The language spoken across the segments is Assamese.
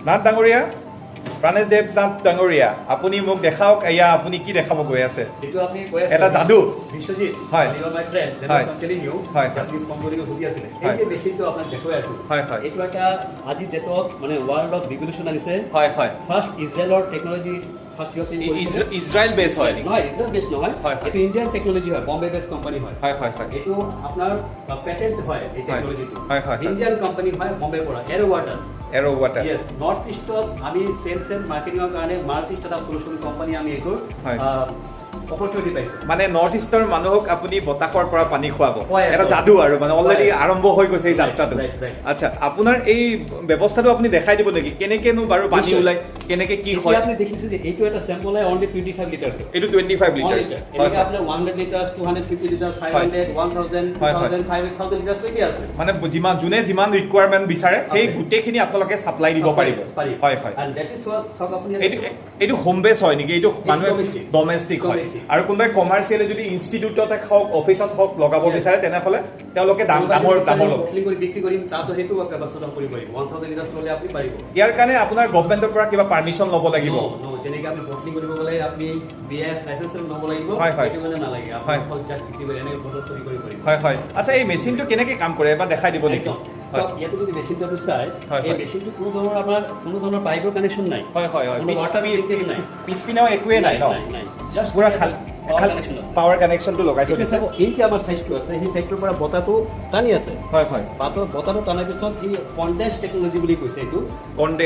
নাথ ডাঙৰীয়া, প্ৰাণেশ দেৱ নাথ ডাঙৰীয়া, আপুনি মোক দেখাওক এয়া আপুনি কি দেখাব গৈ আছে? যেটো আপনি কৈ আছে এটা যাদু বিশ্বজিৎ, হয় you are my friend, then হয় আই টেলিং ইউ হয় আপনি কোম্পানিকে সুধি আছিল এই হয় যে মেশিনটো আপোনাক দেখুৱাই আছো হয় হয় এইটো এটা আজি ডেটত মানে ওয়াৰ্ল্ডত ৰিভলিউশন আনিছে। হয় হয় ফাৰ্স্ট ইজৰাইলৰ টেকনলজি ফাৰ্স্ট ইউৰোপিয়ান ইজৰাইল বেছ হয় নেকি? নহয়, ইজৰাইল বেছ নহয়, হয়, হয়। এইটো ইণ্ডিয়ান টেকনলজি হয়, বম্বে বেছ কোম্পানী হয়। হয় হয় হয় এইটো আপোনাৰ পেটেন্ট হয় এই টেকনলজিটো। হয়, হয়, হয়। ইণ্ডিয়ান কোম্পানী হয়, বম্বে পৰা এৰো ৱাটাৰ। এৰো ৱাটাৰ। ইয়েস, নৰ্থ ইষ্টত আমি সেলস এন্ড মাৰ্কেটিংৰ কাৰণে মাল্টি স্টাৰ্টআপ সলিউশন কোম্পানী আমি এইটোৰ হয়। অপৰচুনিটি পাইছো। মানে নৰ্থ ইষ্টৰ মানুহক আপুনি বতাহৰ পৰা পানী খুৱাব, হয়, এটা হয়। যাদু আৰু মানে অলৰেডি হয়। আৰম্ভ হৈ গৈছে এই যাত্ৰাটো। Right, right. আচ্ছা, আপোনাৰ এই ব্যৱস্থাটো আপুনি দেখাই দিব নেকি? কেনেকেনো বাৰু পানী নিশ্চয়। ওলাই, কেনেকে কি এতিয়া হয়? আপুনি দেখিছে যে এইটো এটা স্যাম্পল হয় অনলি 25 লিটাৰছ। এইটো 25 লিটাৰ। এনেকৈ আপোনাৰ 100 লিটাৰছ, 250 লিটাৰছ, 500, 1000, হয়, হয়। 2000, 5000 লিটাৰছ লৈকে আছে। মানে যোনে যিমান ৰিকুৱাৰমেণ্ট বিচাৰে সেই আছে। গোটেইখিনি আপোনালোকে ছাপ্লাই দিব পাৰিব। হয় হয়। And that is what সব আপুনি এইটো হোম বেছ হয় নেকি? এইটো মানুহে domestic. ডমেষ্টিক হয়। Domestic. আৰু কোনোবাই কমাৰ্চিয়েলি যদি ইনষ্টিটিউটতে হওক অফিচত হওক লগাব Yes. বিচাৰে তেনেহ'লে তেওঁলোকে দামৰ ল'ব। বটলিং কৰি বিক্ৰী কৰিম তাতো সেইটো ব্যৱস্থা কৰিব পাৰিব। 1000 লিটাৰছ ল'লে আপুনি পাৰিব। ইয়াৰ কাৰণে আপোনাৰ গভৰ্ণমেণ্টৰ পৰা কিবা পাৰ্মিশ্যন ল'ব লাগিব? যেনেকৈ আপুনি বটলিং কৰিব গ'লে আপুনি বিএছ লাইসেন্স ল'ব লাগিব। হয়, হয়। সেইটো মানে নালাগে, হয়। আপুনি জাষ্ট বিক্ৰী কৰি এনেকৈ ফটো কৰি পাৰিব। হয় হয়। আচ্ছা, এই মেচিনটো কেনেকে কাম কৰে এবাৰ দেখাই দিব নেকি? একদম। সব ইয়াতে যদি মেচিনটো আপুনি চাই, হয়, এই হয়। মেচিনটো কোনো ধৰণৰ পাইপৰ কানেকশ্যন নাই। হয় হয় হয়। কোনো water leakage নাই। পিছপিনেও একোৱে নাই ন? নাই। জাষ্ট পুৰা খালী কানেকশ্যন আছে। পাৱাৰ কানেকশ্যনটো লগাই থৈ এতিয়া দিছে। চাব, এই যে আমাৰ সাইজটো আছে, সেই সাইজটোৰ পৰা বতাহটো টানি আছে। হয় হয়। বতাহটো টানাৰ পিছত সি কনডেন্স টেকনলজি বুলি কৈছে এইটো।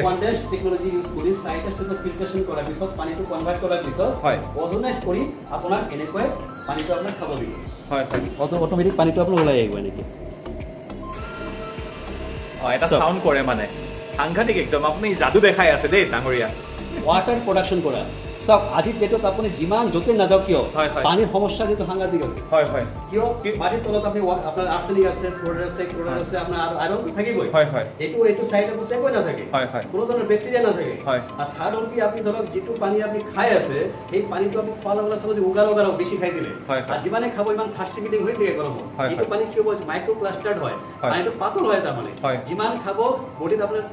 কনডেন্স টেকনলজি ইউজ কৰি চাৰিটা ষ্টেজত ফিল্ট্ৰেশ্যন কৰাৰ পিছত পানীটো কনভাৰ্ট কৰাৰ পিছত হয়। অজনাইজ কৰি আপোনাক এনেকৈ পানীটো আপোনাক খাব দিব। হয় হয়। অট'মেটিক পানীটো আপোনাৰ ওলাই আহিব এনেকৈ। এটা চাউণ্ড কৰে মানে সাংঘাতিক একদম। আপুনি যাদু দেখাই আছে দেই ডাঙৰীয়া। ৱাটাৰ প্ৰডাকশ্যন কৰা চাওক, আজিৰ ডেটত আপুনি যিমান য'তে নাযাওক কিয় হয়, হয়। পানীৰ সমস্যা কিন্তু সাংঘাতিক আছে। হয় হয় কিয় মাটিৰ তলত আপুনি আপোনাৰ আৰ্ছেনিক আছে, ফ্ল'ৰাইড আছে, ক্ল'ৰাইড আছে, আপোনাৰ আইৰণ থাকিবই। হয়, হয়। এইটো চাইডে বস্তু একোৱে নাথাকে। হয়, হয়। কোনো ধৰণৰ বেক্টেৰিয়া নাথাকে। হয়। আৰু থাৰ্ড হ'ল কি, আপুনি ধৰক যিটো পানী আপুনি খাই আছে সেই পানীটো আপুনি খোৱাৰ লগে লগে চাব যে উগাৰ বেছি খাই দিলে, হয়, হয়। আৰু যিমানে খাব ইমান থাৰ্ষ্টি ফিলিং হৈ থাকে গৰমত। হয়, এইটো হয়। পানী কি হ'ব, মাইক্ৰ প্লাষ্টাৰ্ড হয়, হয়। পানীটো পাতল হয় তাৰমানে। হয়। যিমান খাব বডিত আপোনাৰ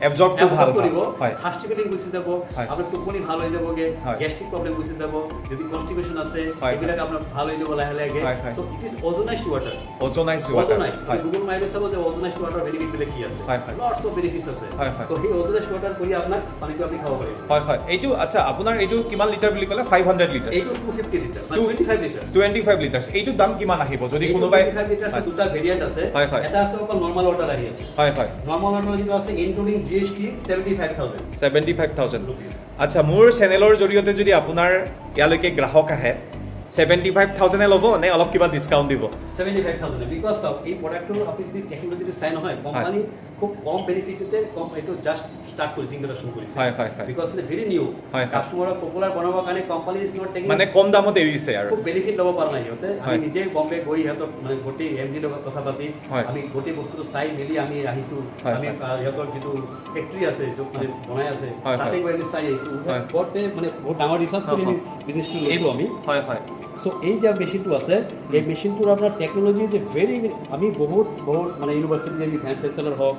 এবজৰ্বটো ভাল কৰিব, হয়। থাৰ্ষ্টি ফিলিং গুচি যাব, হয়। আপোনাৰ টোপনি ভাল হৈ যাবগে, হয়। গেষ্ট্ৰিক প্ৰব্লেম গুচি যাব, যদি কনষ্টিপেশ্যন আছে হয়, এইবিলাক আপোনাৰ ভাল হৈ যাব লাহে লাহে। হয়, হয়। So it is ozonised water. Ozonise water. Ozonised হয় গুগল মাৰিলে চাব যে অজনাইজড ৱাটাৰ বেনিফিট বিলাক কি আছে। হয়, হয়। লটস অফ বেনিফিটছ আছে। হয়, হয়। তো সেই অজনাইজড ৱাটাৰ কৰি আপোনাক পানীটো আপুনি খাব পাৰিব। হয় হয়। এইটো আচ্ছা, আপোনাৰ এইটো কিমান লিটাৰ বুলি ক'লে? 500 লিটাৰ। এইটো 250 লিটাৰ, 25 লিটাৰ। 25 লিটাৰ। এইটো দাম কিমান আহিব যদি কোনোবাই? 25 লিটাৰ আছে, দুটা ভেৰিয়েন্ট আছে। হয়, হয়। এটা আছে অকল নৰ্মাল ৱাটাৰ আহি আছে। হয় হয়। নৰ্মাল ৱাটাৰ যিটো আছে ইনক্লুডিং জিএসটি 75,000 75,000। rupees। আচ্ছা, মোৰ চেনেলৰ জৰিয়তে যদি আপোনাৰ ইয়ালৈকে গ্ৰাহক আহে 75,000 ল'ব নে অলপ কিবা ডিছকাউণ্ট দিব? 75,000 বিকজ অফ এই প্ৰডাক্টটো আপুনি যদি টেকনলজিটো চাই নহয়, কোম্পানী খুব কম বেনিফিটতে এইটো জাষ্ট ষ্টাৰ্ট কৰিছে, ইন্ট্ৰডাকশ্যন কৰিছে। হয় হয় হয়। Because it very new. হয়, হয়। কাষ্টমাৰক পপুলাৰ বনাবৰ কাৰণে কোম্পানী ইজ নট টেকিং, মানে কম দামত এৰিছে আৰু। খুব বেনিফিট ল'ব পৰা নাই সিহঁতে। আমি হয়। নিজে বম্বে গৈ সিহঁতক মানে গোটেই এমডিৰ লগত কথা পাতি হয়। আমি গোটেই বস্তুটো চাই মেলি আমি আহিছোঁ। হয়, আমি সিহঁতৰ যিটো ফেক্টৰী আছে, য'ত মানে বনাই আছে, হয়, তাতে হয়। গৈ আমি চাই আহিছোঁ। হয়। গোটেই মানে বহুত ডাঙৰ ৰিচাৰ্চ কৰি আমি বিজনেছটো লৈছোঁ আমি। হয় হয়। সো এই যে মেচিনটো আছে, এই মেচিনটোৰ আপোনাৰ টেকনলজি যে ভেৰি, আমি বহুত মানে ইউনিভাৰ্চিটি আমি ভাইচ চেঞ্চেলৰ হওক,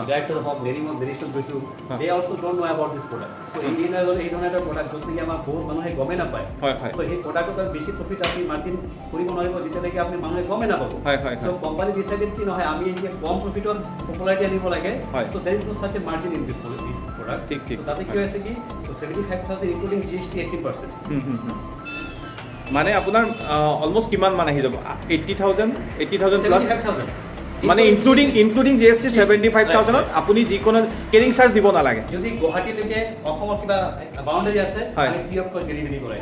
ডাইৰেক্টৰ হওক, মেৰিষ্টত গৈছোঁ, they also' don't know about this product. ত' এই ধৰণৰ এটা প্ৰডাক্ট য'ত নেকি আমাৰ বহুত মানুহে গমেই নাপায়। হয়, হয়। ত' সেই প্ৰডাক্টত বেছি প্ৰফিট আপুনি মাৰ্জিন কৰিব নোৱাৰিব যেতিয়ালৈকে আপুনি মানুহে গমেই নাপাব। হয়, হয়, হয়। চ' কোম্পানী ডিচাইডেড কি নহয়, আমি এতিয়া কম প্ৰফিটত পপুলাৰিটি আনিব লাগে। হয়। So' there is no such a margin in this product. ঠিক, ঠিক। তাতে কি হৈছে কি, 75,000 ইনক্লুডিং জিএসটি 18%। মানে আপোনাৰ অলমষ্ট কিমান মান আহি যাব? 80,000 প্লাছ 75,000 মানে ইনক্লুডিং জিএছটি 75,000 আপুনি যিকোনো কেৰিং চাৰ্জ দিব নালাগে। যদি গুৱাহাটীলৈকে অসমৰ কিবা বাউণ্ডাৰী আছে, হয়। আমি ফ্ৰী অফ কষ্ট ডেলিভাৰী কৰাই।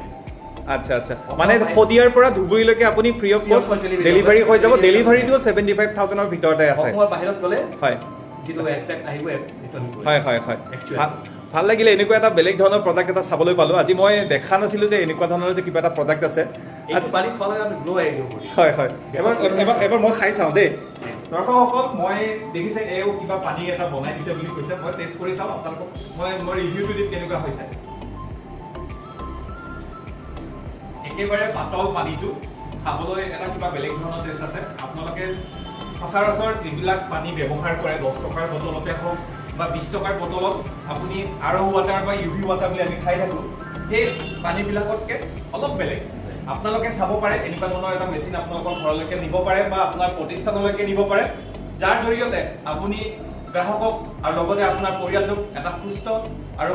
আচ্ছা আচ্ছা, মানে শদিয়াৰ পৰা ধুবুৰীলৈকে আপুনি ফ্ৰী অফ কষ্ট ডেলিভাৰী হৈ যাব। ডেলিভাৰীটো 75,000ৰ ভিতৰতে আছে। অসমৰ বাহিৰত গ'লে হয় যিটো একজেক্ট আহিব এইটো আমি কৰিম। হয় হয় হয়। Actually। ভাল লাগিলে এনেকুৱা এটা বেলেগ ধৰণৰ প্ৰডাক্ট এটা চাবলৈ পালোঁ। আজি মই দেখা নাছিলোঁ যে এনেকুৱা ধৰণৰ যে কিবা এটা প্ৰডাক্ট আছে। এইটো পানী খোৱালে আমি গ্ল' আহিব কৰি। হয় হয়। এবাৰ মই খাই চাওঁ দেই। দৰ্শকসকল, মই দেখিছে এও কিবা পানী এটা বনাই দিছে বুলি কৈছে, মই টেষ্ট কৰি চাওঁ আপোনালোকক। মই ৰিভিউটো দিম কেনেকুৱা হৈছে। একেবাৰে পাতল পানীটো খাবলৈ এটা কিবা বেলেগ ধৰণৰ টেষ্ট আছে। আপোনালোকে সচৰাচৰ যিবিলাক পানী ব্যৱহাৰ কৰে 10 টকাৰ বটলতে হওক বা 20 টকাৰ বটলত আপুনি RO ৱাটাৰ বা UV ৱাটাৰ বুলি আমি খাই থাকোঁ সেই পানীবিলাকতকৈ অলপ বেলেগ আপোনালোকে চাব পাৰে এনেকুৱা ধৰণৰ এটা মেচিন আপোনালোকৰ ঘৰলৈকে নিব পাৰে বা আপোনাৰ প্ৰতিষ্ঠানলৈকে নিব পাৰে যাৰ জৰিয়তে আপুনি গ্ৰাহকক আৰু লগতে আপোনাৰ পৰিয়ালটোক এটা সুস্থ আৰু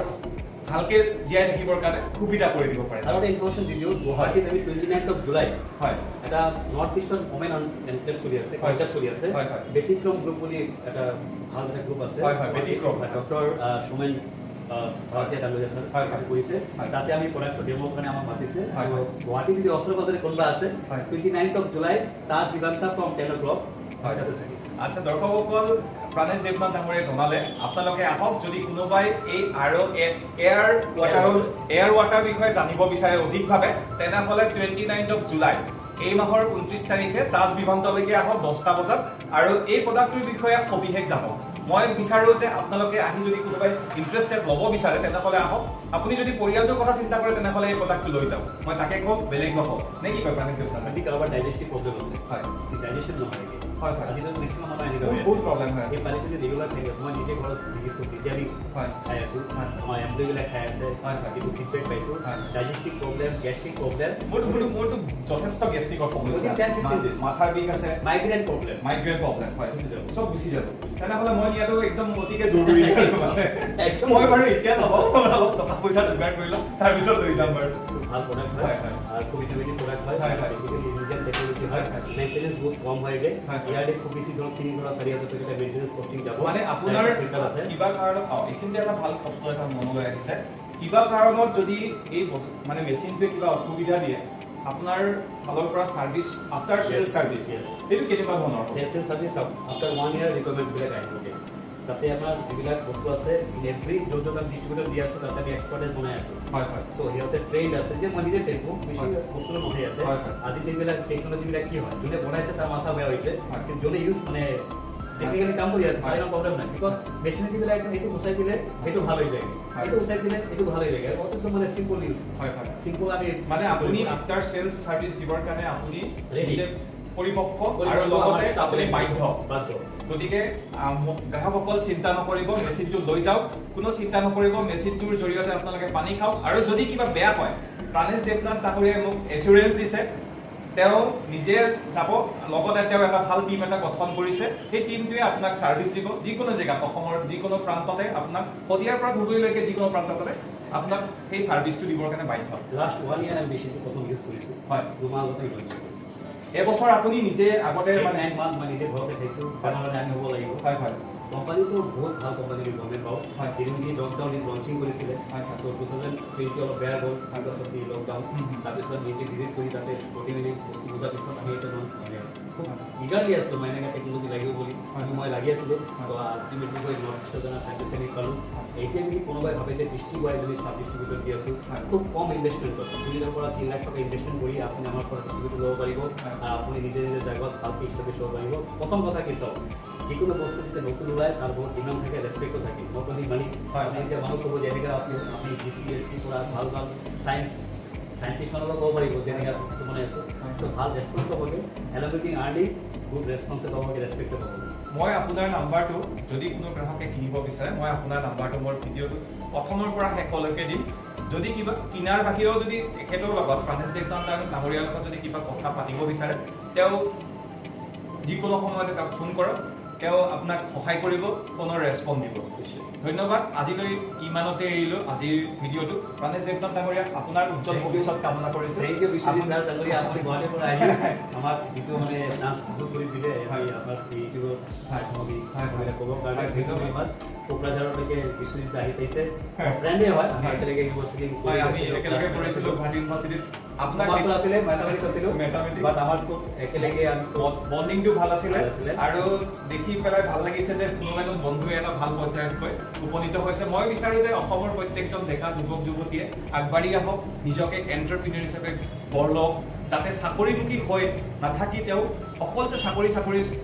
ভালকে জীয়াই থাকিবৰ কাৰণে সুবিধা কৰি দিব পাৰে আৰু এটা ইনফৰমেশ্যন দি দিওঁ গুৱাহাটীত আমি 29 জুলাই হয় এটা নৰ্থ ইষ্টৰ ওমেন এনক্লেভ চলি আছে কনক্লেভ চলি আছে হয় হয় ব্যতিক্ৰম গ্ৰুপ বুলি এটা ভাল এটা গ্ৰুপ আছে হয় হয় ব্যতিক্ৰম ডক্টৰ সোমেন ভাৰতীয় ডাঙৰীয়া ছাৰ কৰিছে তাতে আমি প্ৰডাক্টটো ডেমোৰ কাৰণে আমাক মাতিছে গুৱাহাটী যদি ওচৰে পাজৰে কোনোবা আছে 29 জুলাই তাজ বিভান্তা ফ্ৰম 10 o'clock হয় তাতে থাকি আচ্ছা দৰ্শকসকল প্ৰাণেশ দেৱনাথ ডাঙৰীয়াই জনালে আপোনালোকে আহক যদি কোনোবাই এই এয়াৰ ৱাটাৰ বিষয়ে জানিব বিচাৰে অধিকভাৱে তেনেহ'লে 29 জুলাই এই মাহৰ 29 তাৰিখে তাজ বিভান্তলৈকে আহক 10টা বজাত আৰু এই প্ৰডাক্টটোৰ বিষয়ে সবিশেষ জানক মই বিচাৰোঁ যে আপোনালোকে আহি যদি কোনোবাই ইণ্টাৰেষ্টেড ল'ব বিচাৰে তেনেহ'লে আহক আপুনি যদি পৰিয়ালটোৰ কথা চিন্তা কৰে তেনেহ'লে এই প্ৰডাক্টটো লৈ যাওক মই তাকে কওঁ বেলেগ নকওঁ নে কি কয় প্ৰাণেশ দেৱনাথ যদি কাৰোবাৰ ডাইজেষ্টিভ প্ৰব্লেম আছে হয় ডাইজেশ্যন নহয় হয় হয় আজিকালি মেক্সিমাম আমাৰ এনেকুৱা বহুত প্ৰব্লেম হয় এই পানীটো যদি ৰেগুলাৰ থাকে মই নিজে ঘৰত দেখিছোঁ তেতিয়া আমি খাই আছোঁ আমাৰ এমপ্লয়ীবিলাক খাই আছে কিন্তু ফিডবেক পাইছোঁ ডাইজেষ্টিভ প্ৰব্লেম গেষ্ট্ৰিক প্ৰব্লেম মোৰতো যথেষ্ট গেষ্ট্ৰিকৰ সমস্যা মাথাৰ বিষ আছে মাইগ্ৰেন প্ৰব্লেম হয় চব গুচি যাব তেনেহ'লে মই ইয়াতো একদম অতিকে জৰুৰী মই বাৰু এতিয়া নহ'ব অলপ টকা পইচা যোগাৰ কৰি ল'ম তাৰপিছত লৈ যাম বাৰু ভাল প্ৰডাক্ট হয় আৰু খুব ইন'ভেটিভ প্ৰডাক্ট হয় বেছিকেলি ইণ্ডিয়ান টেকনলজি হয় মেইনটেনেন্স বহুত কম হয়গৈ ইয়াতে খুব বেছি ধৰক 3,000-4,000 টকা মেইনটেনেন্স কষ্টিং যাব মানে আপোনাৰ কিবা কাৰণত এইখিনিতে এটা ভাল প্ৰশ্ন এটা মনলৈ আহিছে কিবা কাৰণত যদি এই মানে মেচিনটোৱে কিবা অসুবিধা দিয়ে আপোনাৰ ফালৰ পৰা সাৰ্ভিস আফটাৰ সেল সাৰ্ভিস এইটো কেনেকুৱা ধৰণৰ সেল সাৰ্ভিস আফটাৰ 1 ইয়াৰ ৰিকমেন্ডবিলাক আহিব তাতে আমাৰ যিবিলাক বস্তু আছে এভৰি য'ত আমি ডিষ্ট্ৰিবিউটৰ দি আছোঁ তাতে আমি এক্সপাৰ্টেজ বনাই আছোঁ হয় চ' সিহঁতে ট্ৰেইন আছে যে মই নিজে ট্ৰেইন কৰোঁ বেছি বস্তুটো নহয় ইয়াতে আজি এইবিলাক টেকনলজিবিলাক কি হয় যোনে বনাইছে তাৰ মাথা বেয়া হৈছে কিন্তু যোনে ইউজ মানে টেকনিক্যালি কাম কৰি আছে তাৰ ইমান প্ৰব্লেম নাই বিকজ মেচিনাৰীবিলাক এইটো গুচাই দিলে সেইটো ভাল হৈ যায় এইটো গুচাই দিলে এইটো ভাল হৈ যায় অথচ মানে চিম্পল ইউজ চিম্পল আমি মানে আপুনি আফটাৰ সেলছ সাৰ্ভিস দিবৰ কাৰণে আপুনি নিজে পৰিপক্ক আৰু লগতে আপুনি বাধ্য গতিকে গ্ৰাহকসকল চিন্তা নকৰিব মেচিনটো লৈ যাওক কোনো চিন্তা নকৰিব মেচিনটোৰ জৰিয়তে আপোনালোকে পানী খাওক আৰু যদি কিবা বেয়া হয় প্ৰাণেশ দেৱনাথ ডাঙৰীয়াই মোক এচুৰেঞ্চ দিছে তেওঁ নিজে যাব লগতে তেওঁ এটা ভাল টিম এটা গঠন কৰিছে সেই টিমটোৱে আপোনাক সাৰ্ভিস দিব যিকোনো জেগাত অসমৰ যিকোনো প্ৰান্ততে আপোনাক শদিয়াৰ পৰা ধুবুৰীলৈকে যিকোনো প্ৰান্ততে আপোনাক সেই সাৰ্ভিসটো দিবৰ কাৰণে বাধ্য লাষ্ট 1 ইয়াৰ আমি মেচিনটো প্ৰথম ইউজ কৰিছোঁ হয় 2 মাহ আগতে লঞ্চ কৰিছোঁ এবছৰ আপুনি নিজে আগতে মানে 9 মাহ মই নিজে ঘৰতে খাইছোঁ তেনেহ'লে আমি হ'ব লাগিব হয় কোম্পানীটো বহুত ভাল কোম্পানী বুলি গমে পাওঁ তিনি লকডাউন লঞ্চিং কৰিছিলে ত' 2020 অলপ বেয়া গ'ল তাৰপাছত লকডাউন তাৰপিছত নিজে ভিজিট কৰি তাতে প্ৰতি মিনিট বস্তু বুজাৰ পিছত আমি এটা খুব ইগাৰলি আছিলোঁ মই এনেকৈ টেকনলজি লাগিব বুলি মই লাগি আছিলোঁ ত' আল্টিমেটলি গৈ নৰ্থ ইষ্টৰ জনা চাৰ্ভিচ পালোঁ এতিয়া যদি কোনোবাই ভাবে যে ডিষ্ট্ৰিক্ট ৱাইজ যদি চাব ডিষ্ট্ৰিবিউটৰ দি আছোঁ খুব কম ইনভেষ্টমেণ্টত 2 পৰা 3 লাখ টকা ইনভেষ্টমেণ্ট কৰি আপুনি আমাৰ পৰা ডিষ্ট্ৰিবিউটৰ ল'ব পাৰিব আপুনি নিজে নিজে জায়গাত ভালকৈ ইষ্টাব্লিছ হ'ব পাৰিব প্ৰথম কথা কি চাওক যিকোনো বস্তু যেতিয়া নতুন ওলায় তাৰ বহুত ডিমাণ্ড থাকে ৰেচপেক্টো থাকে নট অনলি মানি আপুনি এতিয়া মানুহ ক'ব যে এনেকৈ আপুনি GCSE পৰা ভাল চাইণ্টিষ্ট মানুহক ক'ব পাৰিব যে এনেকৈ বস্তু বনাই আছোঁ চ' ভাল ৰেচপেক্ট হ'বগৈ এল'গেটিং আৰ্লি গুড ৰেচপন্সে পাবগৈ ৰেচপেক্ট পাবগৈ মই আপোনাৰ নাম্বাৰটো যদি কোনো গ্ৰাহকে কিনিব বিচাৰে মই আপোনাৰ নাম্বাৰটো মোৰ ভিডিঅ'টো প্ৰথমৰ পৰা শেষলৈকে দিম যদি কিবা কিনাৰ বাহিৰেও যদি তেখেতৰ লগত প্ৰাণেশ দেৱনাথ ডাঙৰীয়াৰ লগত যদি কিবা কথা পাতিব বিচাৰে তেওঁ যিকোনো সময়তে তেওঁক ফোন কৰক তেওঁ আপোনাক সহায় কৰিব ফোনৰ ৰেছপন্স দিব ধন্যবাদ আজিলৈ ইমানতে এৰিলোঁ আজিৰ ভিডিঅ'টো প্ৰাণেশ দেৱনাথ ডাঙৰীয়া আপোনাৰ উজ্জ্বল ভৱিষ্যত কামনা কৰিছোঁ থেংক ইউ বিশ্বজিৎ দাস ডাঙৰীয়া আপুনি গুৱাহাটীৰ পৰা আহি আমাক যিটো মানে চান্স কৰি দিলে আমাৰ ইউটিউবৰ ক'বৰ কাৰণে ধন্যবাদ কোকৰাঝাৰলৈকে বিশ্বজিৎ আহি পাইছে ফ্ৰেণ্ডে হয় আমি একেলগে ইউনিভাৰ্চিটি আমি একেলগে পঢ়িছিলোঁ গুৱাহাটী ইউনিভাৰ্চিটিত আপোনাৰ আছিলে মেথামেটিক্স আছিলোঁ বাট আমাৰ খুব একেলগে আমি বণ্ডিংটো ভাল আছিলে আৰু দেখি পেলাই ভাল লাগিছে যে কোনো এজন বন্ধুৱে এটা ভাল পৰ্যায়তকৈ উপনীত হৈছে মই বিচাৰোঁ যে অসমৰ প্ৰত্যেকজন ডেকা যুৱক যুৱতীয়ে আগবাঢ়ি আহক নিজকে এণ্টাৰপ্ৰিনিয়ৰ হিচাপে গঢ় লওক যাতে চাকৰিমুখী হৈ নাথাকি তেওঁ অকল যে চাকৰি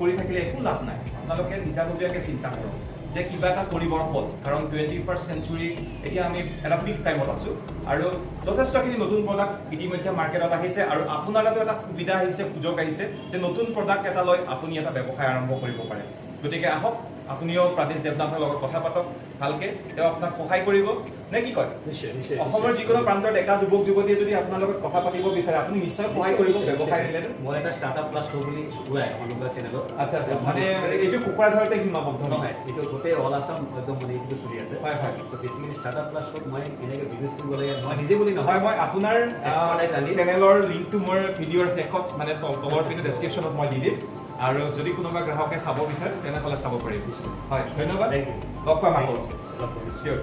কৰি থাকিলে একো লাভ নাই আপোনালোকে নিজাববীয়াকৈ চিন্তা কৰক যে কিবা এটা কৰিবৰ হ'ল কাৰণ 21st চেঞ্চুৰী এতিয়া আমি এটা পিক টাইমত আছোঁ আৰু যথেষ্টখিনি নতুন প্ৰডাক্ট ইতিমধ্যে মাৰ্কেটত আহিছে আৰু আপোনাৰ এটা সুবিধা আহিছে সুযোগ আহিছে যে নতুন প্ৰডাক্ট এটা লৈ আপুনি এটা ব্যৱসায় আৰম্ভ কৰিব পাৰে গতিকে আহক আপুনিও প্ৰাদেশ দেৱনাথৰ লগত কথা পাতক ভালকে তেওঁ আপোনাক সহায় কৰিব নে কি কয় নিশ্চয় নিশ্চয় অসমৰ যিকোনো প্ৰান্তৰ ডেকা যুৱক যুৱতীয়ে যদি আপোনাৰ লগত কথা পাতিব বিচাৰে আপুনি নিশ্চয় সহায় কৰিব ব্যৱসায় ৰিলেটেড মই এটা ষ্টাৰ্টআপ প্লাছ শ্ব' বুলি ওলাই অনুগ্ৰহ চেনেলত আচ্ছা আচ্ছা মানে এইটো কোকৰাঝাৰতে সীমাবদ্ধ নহয় এইটো গোটেই অল আছাম একদম মানে এইটো চলি আছে হয় হয় চ' বেচিকেলি ষ্টাৰ্টআপ প্লাছ শ্ব'ত মই এনেকৈ বিজনেছ কৰিব লাগে মই নিজে বুলি নহয় হয় মই আপোনাৰ চেনেলৰ লিংকটো মোৰ ভিডিঅ'ৰ শেষত মানে তলৰ পিনে ডেছক্ৰিপশ্যনত মই দি দিম আৰু যদি কোনোবা গ্ৰাহকে চাব বিচাৰে তেনেহ'লে চাব পাৰিব হয় ধন্যবাদ লগ পাম আকৌ চিয়'ৰ